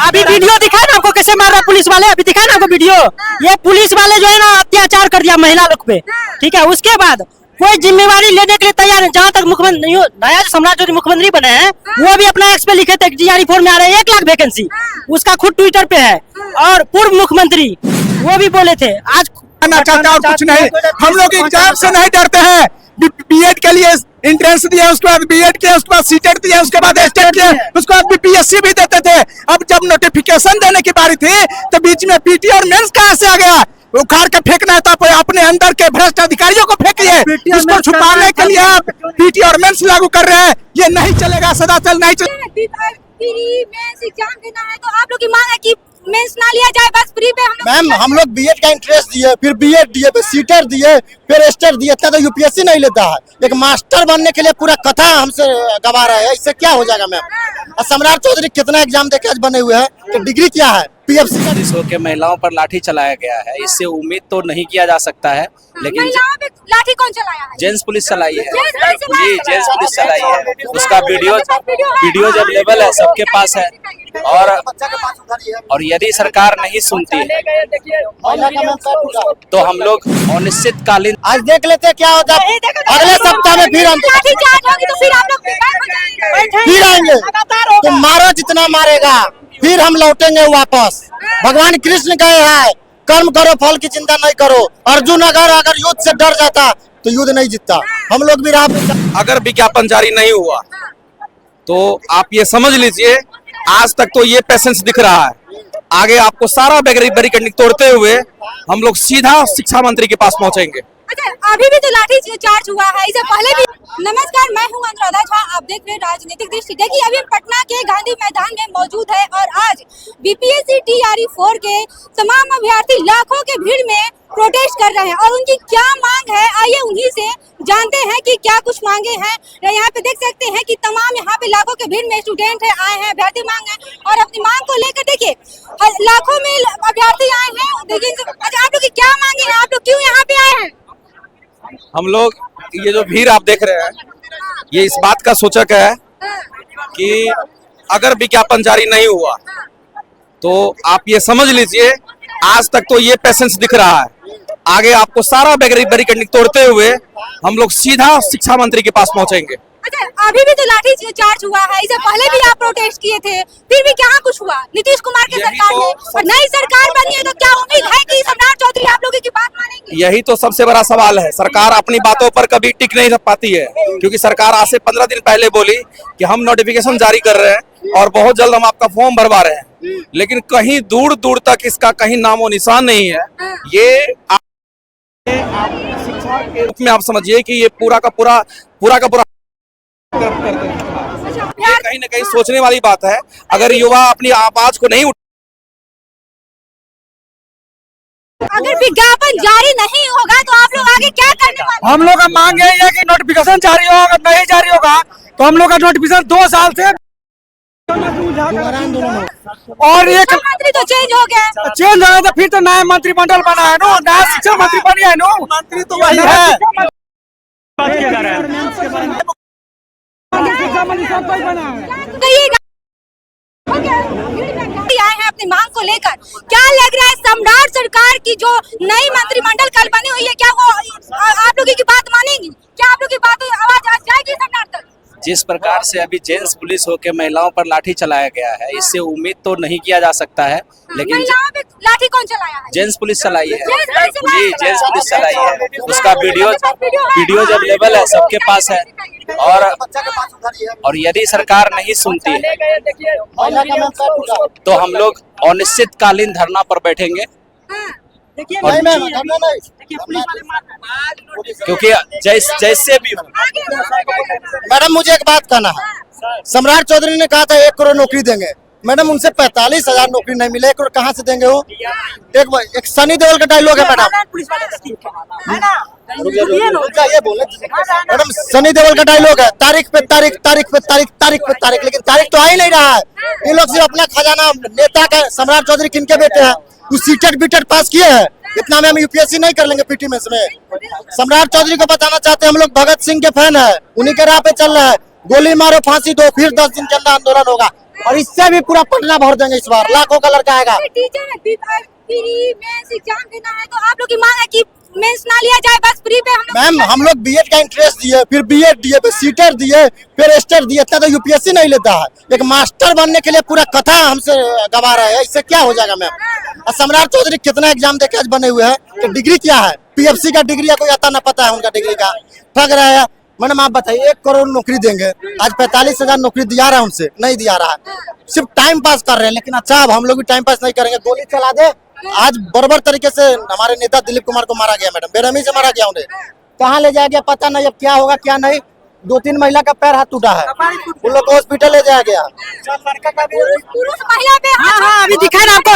अभी वीडियो दिखा ना आपको कैसे मार रहा पुलिस वाले, अभी दिखा ना आपको वीडियो। ये पुलिस वाले जो है ना अत्याचार कर दिया महिला लोग पे, ठीक है। उसके बाद कोई जिम्मेवारी लेने के लिए तैयार है। जहाँ तक मुख्यमंत्री नया सम्राट चौधरी मुख्यमंत्री बने हैं, वो भी अपना एक्स पे लिखे थे GR4 में आ रहे हैं 1 लाख वैकेंसी, उसका खुद ट्विटर पे है। और पूर्व मुख्यमंत्री वो भी बोले थे आज चाहता और कुछ नहीं। हम लोग एग्जाम से नहीं डरते हैं। बीएड के लिए एंट्रेंस दिया, उसके बाद बीएड किया, उसके बाद सीटेट दिया, उसके बाद एस्टेट किया, उसके बाद बीपीएससी भी देते थे। अब जब नोटिफिकेशन देने की बारी थी तो बीच में पीटी और मेंस कहां से आ गया? उखाड़ के फेंकना था अपने अंदर के भ्रष्ट अधिकारियों को फेंकिए। इसको छुपाने के लिए आप पीटी और मेंस लागू कर रहे हैं, ये नहीं चलेगा, सदा चल नहीं चलेगा। एग्जाम देना है तो आप लोग की मांग है कि मेंस ना लिया जाए, बस फ्री पे मैम हम लोग बीएड का इंटरेस्ट दिए, फिर बीएड दिए, फिर सीटेट दिए, फिर एस्टेट दिए, इतना तो यूपीएससी नहीं लेता है। एक मास्टर बनने के लिए पूरा कथा हमसे गवा रहा है, इससे क्या हो जाएगा मैम? और सम्राट चौधरी कितना एग्जाम देके आज बने हुए हैं कि डिग्री क्या है? पीएफसी के महिलाओं पर लाठी चलाया गया है, इससे उम्मीद तो नहीं किया जा सकता है, लेकिन महिलाओं पे लाठी कौन चलाया है? जेंट्स पुलिस चलाई है जी, जेंट्स पुलिस चलाई है। उसका वीडियो अवेलेबल है, सबके पास है। और यदि सरकार नहीं सुनती है तो हम लोग अनिश्चितकालीन आज देख लेते क्या होता है। अगले सप्ताह में फिर हम लाठीचार्ज होगी तो फिर आप लोग बैक हो जाएंगे, फिर आएंगे। तो मारो जितना मारेगा, फिर हम लौटेंगे वापस। भगवान कृष्ण गए हैं, कर्म करो फल की चिंता नहीं करो। अर्जुन अगर युद्ध से डर जाता तो युद्ध नहीं जीतता। हम लोग भी राह अगर विज्ञापन जारी नहीं हुआ तो आप ये समझ लीजिए आज तक तो ये पेशेंस दिख रहा है, आगे आपको सारा बैरिकेड तोड़ते हुए हम लोग सीधा शिक्षा मंत्री के पास पहुंचेंगे। अच्छा, अभी भी तो लाठी चार्ज हुआ है, इससे पहले भी। नमस्कार, मैं हूं अनुराधा झा, आप देख रहे हैं राजनीतिक दृष्टि। देखिए अभी हम पटना के गांधी मैदान में मौजूद है और आज बीपीएससी TRE4 के तमाम अभ्यर्थी लाखों के भीड़ में प्रोटेस्ट कर रहे हैं और उनकी क्या मांग है, आइए उन्हीं से जानते हैं कि क्या कुछ मांगे हैं। यहाँ पे देख सकते हैं कि तमाम यहाँ पे लाखों के भीड़ में स्टूडेंट है, आए हैं, अभ्यर्थी मांग है और अपनी मांग को लेकर देखिए लाखों में अभ्यर्थी आए हैं। देखिए अच्छा, आप लोग की क्या मांगे हैं, आप लोग क्यों यहाँ पे आए हैं? हम लोग ये जो भीड़ आप देख रहे हैं, ये इस बात का सूचक है कि अगर विज्ञापन जारी नहीं हुआ तो आप ये समझ लीजिए आज तक तो ये पेशेंस दिख रहा है, आगे आपको सारा बैरिकेड तोड़ते हुए हम लोग सीधा शिक्षा मंत्री के पास पहुंचेंगे। अच्छा, अभी भी तो लाठी चार्ज हुआ है, इससे पहले भी आप प्रोटेस्ट किए थे, फिर भी क्या कुछ हुआ? नीतीश कुमार के सरकार ने और नई सरकार बनी है तो क्या उम्मीद है कि सम्राट चौधरी आप लोगों की बात मानेंगे? यही तो सबसे बड़ा सवाल है। सरकार अपनी बातों पर कभी टिक नहीं पाती है, क्योंकि सरकार आज से 15 दिन पहले बोली कि हम नोटिफिकेशन जारी कर रहे हैं और बहुत जल्द हम आपका फॉर्म भरवा रहे हैं, लेकिन कहीं दूर दूर तक इसका कहीं नामो निशान नहीं है। ये में आप समझिए कि ये पूरा का पूरा कहीं ना कहीं सोचने वाली बात है। अगर युवा अपनी आवाज को नहीं अगर विज्ञापन जारी नहीं होगा तो आप लोग आगे क्या करने वाले हैं? हम लोग का मांग यही है कि नोटिफिकेशन जारी होगा, नहीं जारी होगा तो हम लोग का नोटिफिकेशन 2 साल से और एक मंत्री तो चेंज हो गया, चेंज हो गया तो फिर तो नया मंत्रिमंडल बना है नो, नया शिक्षा मंत्री बनी है नो, मंत्री तो वही है। आए हैं अपनी मांग को लेकर, क्या लग रहा है सम्राट सरकार की जो नई मंत्रिमंडल कल बनी हुई है, क्या वो आप लोगों की बात मानेंगी? क्या आप लोगों की बात आवाज जाएगी सम्राट तक? जिस प्रकार से अभी जेंट्स पुलिस होकर महिलाओं पर लाठी चलाया गया है, इससे उम्मीद तो नहीं किया जा सकता है, लेकिन महिलाओं पे लाठी कौन चलाया है? जेंट्स पुलिस चलाई है जी, जेंट्स पुलिस चलाई है। उसका वीडियो अवेलेबल है, सबके पास है। और यदि सरकार नहीं सुनती है तो हम लोग अनिश्चितकालीन धरना पर बैठेंगे, क्योंकि जैसे भी हो। मैडम मुझे एक बात कहना है, सम्राट चौधरी ने कहा था 1 करोड़ नौकरी देंगे। मैडम उनसे 45,000 नौकरी नहीं मिले, 1 करोड़ कहाँ से देंगे वो? एक सनी देओल का डायलॉग है मैडम, मैडम सनी देओल का डायलॉग है, तारीख पे तारीख, तारीख पे तारीख, तारीख पे तारीख, लेकिन तारीख तो आ ही नहीं रहा है। ये लोग सिर्फ अपना खजाना नेता का, सम्राट चौधरी किनके बेटे हैं? सीटेट बीटेट पास किए हैं, इतना में हम यूपीएससी नहीं कर लेंगे पीटी में। सम्राट चौधरी को बताना चाहते हैं हम लोग भगत सिंह के फैन है, उन्हीं के राह पे चल रहा है। गोली मारो फांसी दो, फिर 10 दिन के अंदर आंदोलन होगा। और इससे भी पूरा पटना भर देंगे इस बार, लाखों का लड़का आएगा। टीचर मेंस एग्जाम देना है तो आप लोग की मांग है कि मेंस ना लिया जाए, बस फ्री पे मैम हम लोग बीएड का इंटरेस्ट दिए, फिर बीएड दिए, फिर सीटेट दिए, फिर एस्टेट दिए, इतना तो यूपीएससी नहीं लेता है। एक मास्टर बनने के लिए पूरा कथा हमसे गवा रहे हैं, इससे क्या हो जाएगा मैम? और सम्राट चौधरी कितना एग्जाम देके आज बने हुए हैं, कि डिग्री क्या है? पीएफसी का डिग्री है, कोई आता ना पता है उनका डिग्री का, ठग रहे हैं। मैडम आप बताइए, 1 करोड़ नौकरी देंगे, आज 45,000 नौकरी दिया रहा है, उनसे नहीं दिया रहा है, सिर्फ टाइम पास कर रहे हैं। लेकिन अच्छा अब हम लोग भी टाइम पास नहीं करेंगे, गोली चला दे। आज बर्बर तरीके से हमारे नेता दिलीप कुमार को मारा गया मैडम, बेरहमी से मारा गया, उन्हें कहाँ ले जाया गया पता नहीं, अब क्या होगा क्या नहीं। 2-3 महिला का पैर हाथ टूटा है, उन लोग को हॉस्पिटल ले जाया गया। पुरुष महिला पे हाँ अभी दिखाए ना आपको,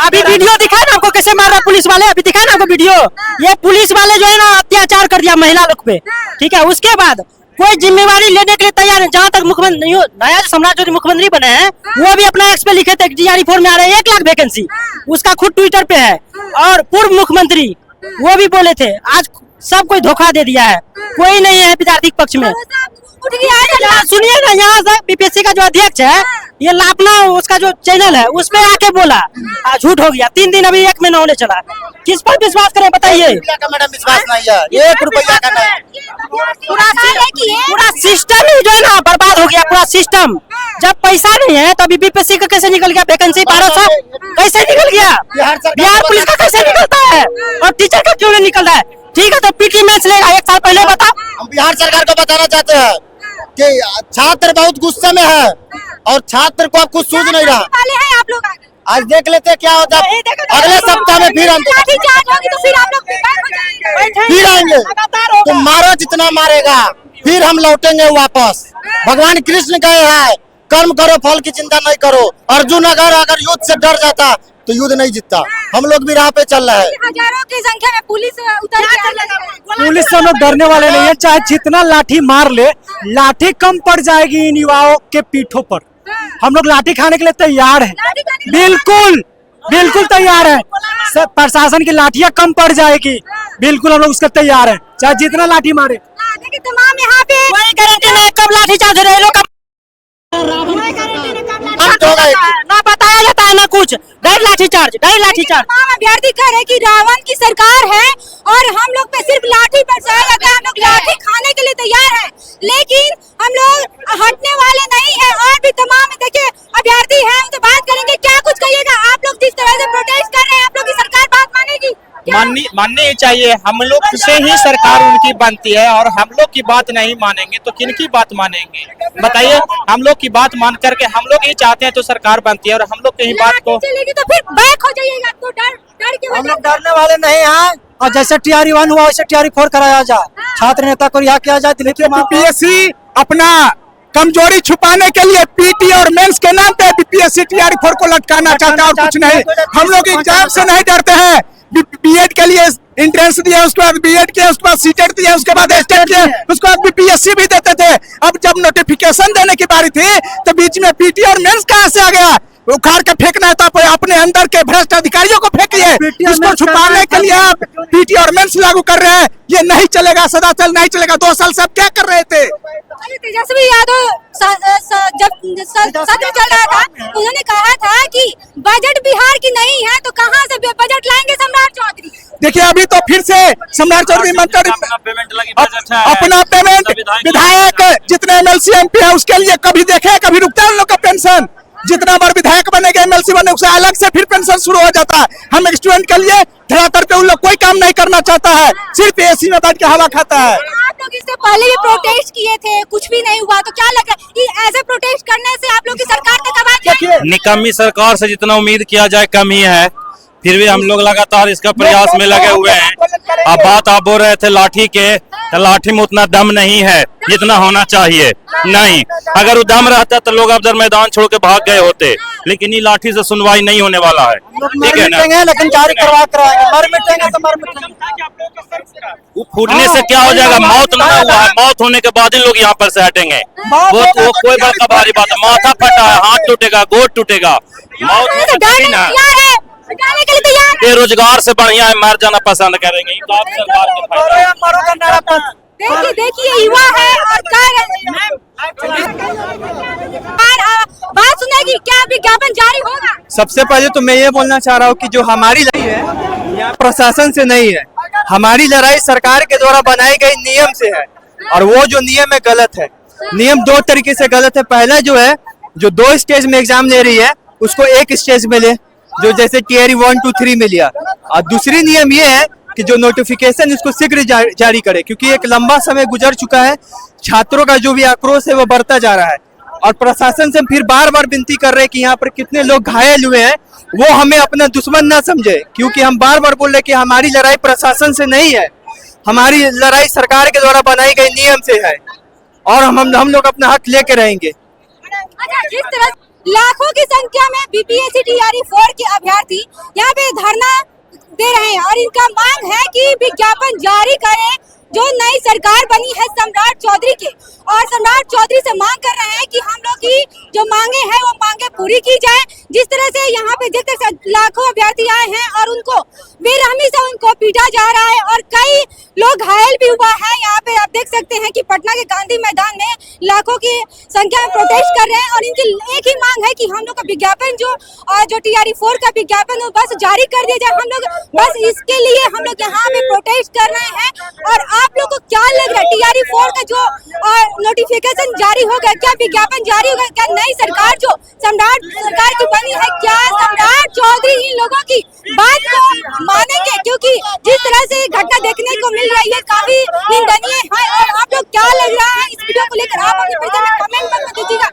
अभी वीडियो दिखाए ना आपको कैसे मार रहा पुलिस वाले, अभी दिखाए ना आपको वीडियो। ये पुलिस वाले जो है ना अत्याचार कर दिया महिला लोग पे, ठीक है। उसके बाद कोई जिम्मेवारी लेने के लिए तैयार है। जहाँ तक मुख्यमंत्री नया सम्राट चौधरी मुख्यमंत्री बने हैं, वो भी अपना एक्स पे लिखे थे DRE4 में आ रहे हैं 1 लाख वैकेंसी, उसका खुद ट्विटर पे है। और पूर्व मुख्यमंत्री वो भी बोले थे, आज सब कोई धोखा दे दिया है, कोई नहीं है विद्यार्थी के पक्ष में। उठ गया है। सुनिए ना, यहाँ से बीपीएससी का जो अध्यक्ष है, ये लापना उसका जो चैनल है उसमें आके बोला, झूठ हो गया। 3 दिन अभी 1 महीना होने चला, किस पर विश्वास करें बताइए? मैडम विश्वास नहीं है, 1 रुपया का नहीं। पूरा सिस्टम ही जो है ना बर्बाद हो गया, पूरा सिस्टम। जब पैसा नहीं है तभी बीपीएससी का कैसे निकल गया वैकेंसी 1200, कैसे निकल गया? बिहार पुलिस का कैसे निकलता है और टीचर का क्यों नहीं निकल रहा है? ठीक है तो पीटी मैच लेगा, 1 साल पहले बताओ। हम बिहार सरकार को बताना चाहते हैं कि छात्र बहुत गुस्से में है और छात्र को अब कुछ सूझ नहीं रहा। वाले हैं आप लोग आगे। आज देख लेते हैं क्या होता है, अगले सप्ताह में फिर हम लाठीचार्ज होगी तो फिर आप लोग बेकार हो जाएंगे। फिर आएंगे, तो मारो जितना मारेगा, फिर हम लौटेंगे वापस। भगवान कृष्ण कहे हैं कर्म करो फल की चिंता नहीं करो। अर्जुन अगर युद्ध से डर जाता तो युद्ध नहीं जीतता। हम लोग भी राह पे चल रहे हैं। हजारों की संख्या में पुलिस उतर के पुलिस से हम लोग डरने वाले नहीं है, चाहे जितना लाठी मार ले, लाठी कम पड़ जाएगी इन युवाओं के पीठों पर। हम लोग लाठी खाने के लिए तैयार हैं, बिल्कुल बिल्कुल तैयार है। प्रशासन की लाठियां कम पड़ जाएगी, बिल्कुल हम लोग उसके तैयार हैं, चाहे जितना लाठी मारे। तमाम यहाँ पे कोई गारंटी नहीं कब लाठी चार्ज रहे लोग ना बताया जाता है ना कुछ। डायरेक्ट लाठी चार्ज। तमाम अभ्यर्थी कह रहे कि रावण की सरकार है और हम लोग पे सिर्फ लाठी बरसाया जाता है। हम लोग लाठी खाने के लिए तैयार हैं, लेकिन हम लोग हटने वाले नहीं है। और भी तमाम देखिए अभ्यर्थी हैं, उनसे बात करेंगे। क्या कुछ कहिएगा आप लोग जिस तरह से प्रोटेस्ट कर रहे हैं, आप लोग की सरकार बात मानेगी? माननी ही चाहिए। हम लोग से ही सरकार उनकी बनती है और हम लोग की बात नहीं मानेंगे तो किनकी बात मानेंगे बताइए? हम लोग की बात मान करके हम लोग ही चाहते हैं तो सरकार बनती है और हम लोग की बात को चलेगी तो फिर बैक हो जाइएगा। तो डर के हम लोग डरने वाले नहीं हैं, और जैसे TRE1 हुआ वैसे TRE4 कराया जाए, छात्र नेता को रिहा किया जाए। बीपीएससी अपना कमजोरी छुपाने के लिए पीटी और मेंस के नाम पे बीपीएससी TRE4 को लटकाना चाहता है और कुछ नहीं। हम लोग एग्जाम से नहीं डरते हैं। बीएड के लिए एंट्रेंस दिया, उसके बाद बीएड किया, उसके बाद सीटेट दिया, उसके बाद एस्टेट किया, उसके बाद बीपीएससी भी देते थे। अब जब नोटिफिकेशन देने की बारी थी तो बीच में पीटी और मेंस कहाँ से आ गया? उखाड़ के फेंकना है तो अपने अंदर के भ्रष्ट अधिकारियों को फेंकिए। इसको छुपाने के लिए आप पीटी और मेंस लागू कर रहे हैं, ये नहीं चलेगा, सदा चल नहीं चलेगा। 2 साल से आप क्या कर रहे थे? तेजस्वी यादव जब सत्र चल रहा था, उन्होंने कहा था कि बजट बिहार की नहीं है तो कहां से बजट लाएंगे सम्राट चौधरी? देखिए अभी तो फिर से सम्राट चौधरी मंत्री अपना पेमेंट विधायक जितने MLC MP है उसके लिए कभी देखे कभी रुकता है उन लोग का पेंशन। जितना बार विधायक बनेगा MLC बने उससे अलग से फिर पेंशन शुरू हो जाता है। हम एक स्टूडेंट के लिए धरातल पे उन लोग कोई काम नहीं करना चाहता है, सिर्फ एसी में बैठ के हवा खाता है। आप लोग इससे पहले भी प्रोटेस्ट किए थे, कुछ भी नहीं हुआ, तो क्या लग रहा है कि ऐसे प्रोटेस्ट करने से आप लोग की सरकार का दबाव? निकम्मी सरकार से जितना उम्मीद किया जाए कम ही है, फिर भी हम लोग लगातार इसका प्रयास में लगे हुए हैं। अब बात आप बोल रहे थे लाठी के, तो लाठी में उतना दम नहीं है जितना होना चाहिए। नहीं, अगर वो दम रहता तो लोग अब मैदान छोड़ के भाग गए होते, लेकिन ये लाठी से सुनवाई नहीं होने वाला है। ठीक है ना? लेकिन जारी कराएंगे, मर मिटेंगे तो मर मिटेंगे। वो फूटने से क्या हो जाएगा? मौत ना हुआ है, मौत होने के बाद ही लोग यहाँ पर से हटेंगे। वो कोई बड़का भारी बात है? माथा फटा है, हाथ टूटेगा, गोद टूटेगा, मौत होने थोड़ी ना। बेरोजगार से बढ़िया है मर जाना पसंद करेंगे। देखिए देखिए युवा है और बात सुनेगी क्या विज्ञापन जारी होगा? सबसे पहले तो मैं ये बोलना चाह रहा हूँ कि जो हमारी लड़ाई है यहाँ प्रशासन से नहीं है, हमारी लड़ाई सरकार के द्वारा बनाए गए नियम से है। और वो जो नियम है गलत है। नियम दो तरीके से गलत है। पहला जो है, जो 2 स्टेज में एग्जाम ले रही है उसको 1 स्टेज में ले, जो जैसे टियर 1, 2, 3 में लिया। और दूसरी नियम ये है कि जो नोटिफिकेशन इसको शीघ्र जारी करे, क्योंकि एक लंबा समय गुजर चुका है। छात्रों का जो भी आक्रोश है वो बढ़ता जा रहा है और प्रशासन से फिर बार बार विनती कर रहे हैं कि यहाँ पर कितने लोग घायल हुए हैं वो हमें अपना दुश्मन ना समझे, क्योंकि हम बार बार बोल रहे कि हमारी लड़ाई प्रशासन से नहीं है, हमारी लड़ाई सरकार के द्वारा बनाई गई नियम से है और हम लोग अपना हक लेके रहेंगे। अच्छा, जिस तरह लाखों की संख्या में बीपीएससी टीआरई 4 के अभ्यर्थी यहाँ पे धरना दे रहे हैं और इनका मांग है कि विज्ञापन जारी करें जो नई सरकार बनी है सम्राट चौधरी के, और सम्राट चौधरी से मांग कर रहे हैं कि हम लोग की जो मांगे हैं वो मांगे पूरी की जाए। जिस तरह से यहाँ पे जिस तरह से लाखों अभ्यर्थी आए हैं और उनको बेरहमी से उनको पीटा जा रहा है और कई लोग घायल भी हुआ है। यहाँ पे आप देख सकते हैं कि पटना के गांधी मैदान में लाखों की संख्या में प्रोटेस्ट कर रहे हैं और इनकी एक ही मांग है कि हम लोग का विज्ञापन जो टीआरई 4 का विज्ञापन है बस जारी कर दिया जाए। हम लोग बस इसके लिए हम लोग यहाँ पे प्रोटेस्ट कर रहे हैं। और आप लोग को क्या लग रहा है, टीआरई 4 का जो नोटिफिकेशन जारी होगा, क्या विज्ञापन जारी होगा, क्या नई सरकार जो सम्राट सरकार की बनी है, क्या सम्राट चौधरी इन लोगों की बात को मानेंगे? क्योंकि जिस तरह से घटना देखने को मिल रही है काफी निंदनीय है। और आप लोग क्या लग रहा है इस वीडियो को लेकर, आप अपने कमेंट बॉक्स में दीजिएगा।